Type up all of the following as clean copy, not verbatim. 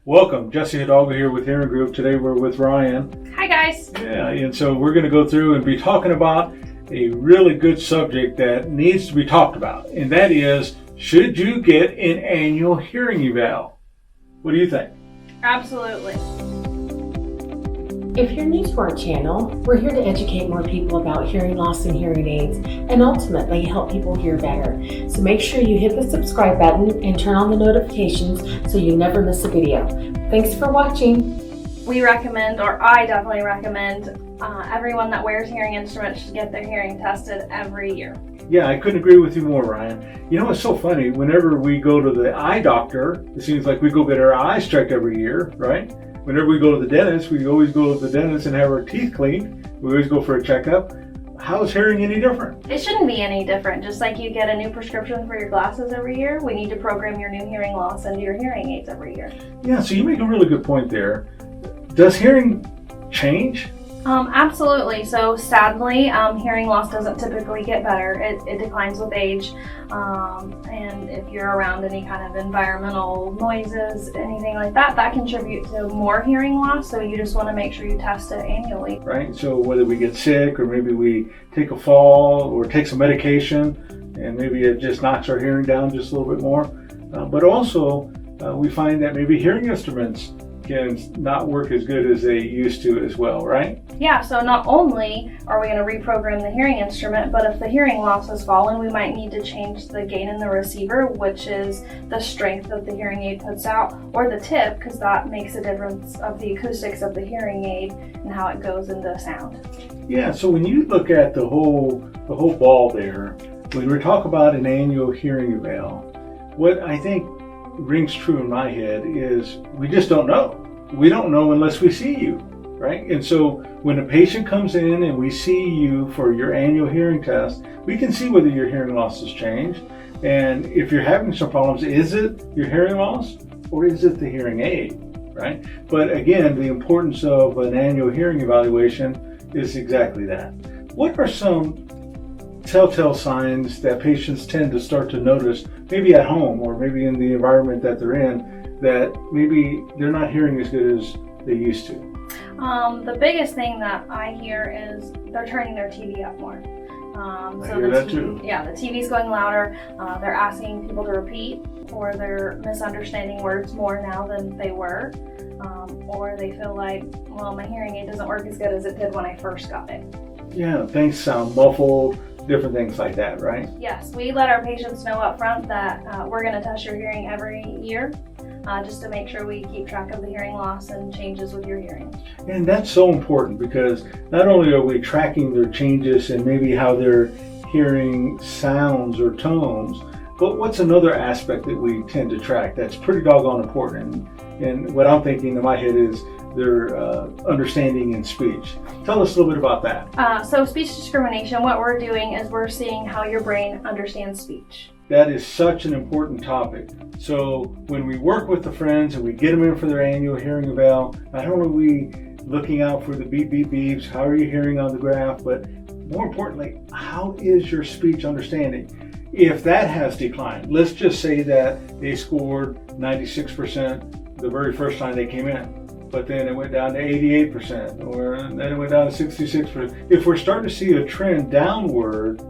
Welcome, Jesse Hidalgo here with Hearing Group. Today we're with Ryian. Hi guys. Yeah, and so we're going to go through and be talking about a really good subject that needs to be talked about, and that is, should you get an annual hearing eval? What do you think? Absolutely. If you're new to our channel, we're here to educate more people about hearing loss and hearing aids, and ultimately help people hear better. So make sure you hit the subscribe button and turn on the notifications so you never miss a video. Thanks for watching. We recommend, or I definitely recommend, everyone that wears hearing instruments should get their hearing tested every year. Yeah, I couldn't agree with you more, Ryian. You know, it's so funny. Whenever we go to the eye doctor, it seems like we go get our eyes checked every year, right? Whenever we go to the dentist, we always go to the dentist and have our teeth cleaned. We always go for a checkup. How is hearing any different? It shouldn't be any different. Just like you get a new prescription for your glasses every year, we need to program your new hearing loss into your hearing aids every year. Yeah, so you make a really good point there. Does hearing change? Absolutely. So sadly, hearing loss doesn't typically get better. It declines with age. And if you're around any kind of environmental noises, anything like that, that contribute to more hearing loss. So you just want to make sure you test it annually. Right. So whether we get sick or maybe we take a fall or take some medication and maybe it just knocks our hearing down just a little bit more. But also we find that maybe hearing instruments can not work as good as they used to as well, right? Yeah, so not only are we going to reprogram the hearing instrument, but if the hearing loss has fallen, we might need to change the gain in the receiver, which is the strength that the hearing aid puts out, or the tip, because that makes a difference of the acoustics of the hearing aid and how it goes into sound. Yeah, so when you look at the whole ball there, when we talk about an annual hearing eval, what I think rings true in my head is we just don't know. We don't know unless we see you, right? And so when a patient comes in and we see you for your annual hearing test, we can see whether your hearing loss has changed. And if you're having some problems, is it your hearing loss or is it the hearing aid, right? But again, the importance of an annual hearing evaluation is exactly that. What are some telltale signs that patients tend to start to notice, maybe at home or maybe in the environment that they're in, that maybe they're not hearing as good as they used to? The biggest thing that I hear is they're turning their TV up more. I hear that too. Yeah, the TV's going louder. They're asking people to repeat, or they're misunderstanding words more now than they were. Or they feel like, well, my hearing aid doesn't work as good as it did when I first got it. Yeah, things sound muffled, different things like that, right? Yes, we let our patients know up front that we're going to test your hearing every year, just to make sure we keep track of the hearing loss and changes with your hearing. And that's so important because not only are we tracking their changes and maybe how their hearing sounds or tones, but what's another aspect that we tend to track that's pretty doggone important? And what I'm thinking in my head is their understanding and speech. Tell us a little bit about that. So speech discrimination, what we're doing is we're seeing how your brain understands speech. That is such an important topic. So when we work with the friends and we get them in for their annual hearing eval, not only are we looking out for the beep, beep, beeps, how are you hearing on the graph, but more importantly, how is your speech understanding? If that has declined, let's just say that they scored 96% the very first time they came in, but then it went down to 88%, or then it went down to 66%. If we're starting to see a trend downward,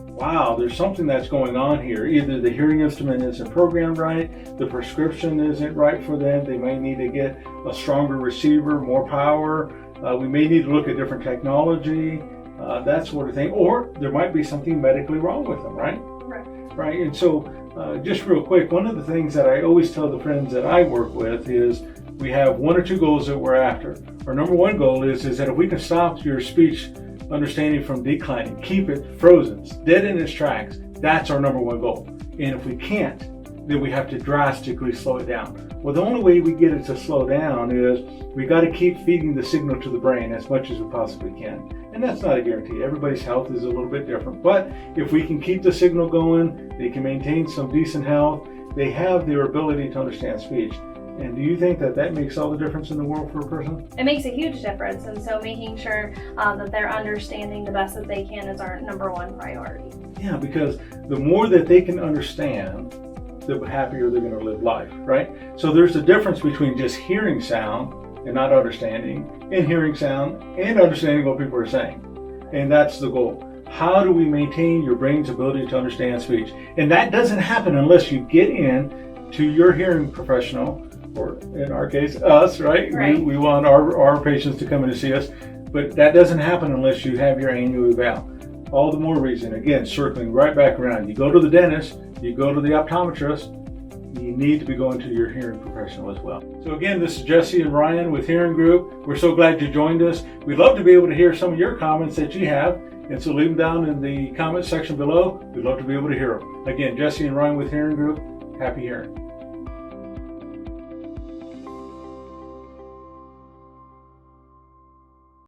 wow, there's something that's going on here. Either the hearing instrument isn't programmed right, the prescription isn't right for them, they may need to get a stronger receiver, more power, we may need to look at different technology, that sort of thing, or there might be something medically wrong with them, right? Right, and so just real quick, one of the things that I always tell the friends that I work with is we have one or two goals that we're after. Our number one goal is that if we can stop your speech understanding from declining, keep it frozen, dead in its tracks, that's our number one goal. And if we can't, then we have to drastically slow it down. Well, the only way we get it to slow down is we got to keep feeding the signal to the brain as much as we possibly can. And that's not a guarantee. Everybody's health is a little bit different. But if we can keep the signal going, they can maintain some decent health, they have their ability to understand speech. And do you think that that makes all the difference in the world for a person? It makes a huge difference, and so making sure that they're understanding the best that they can is our number one priority. Yeah, because the more that they can understand, the happier they're going to live life, right? So there's a difference between just hearing sound and not understanding, and hearing sound and understanding what people are saying. And that's the goal. How do we maintain your brain's ability to understand speech? And that doesn't happen unless you get in to your hearing professional, or in our case, us, right? Right. We want our patients to come in to see us, but that doesn't happen unless you have your annual eval. All the more reason, again, circling right back around. You go to the dentist, you go to the optometrist, you need to be going to your hearing professional as well. So again, this is Jesse and Ryan with Hearing Group. We're so glad you joined us. We'd love to be able to hear some of your comments that you have, and so leave them down in the comment section below. We'd love to be able to hear them. Again, Jesse and Ryan with Hearing Group. Happy hearing.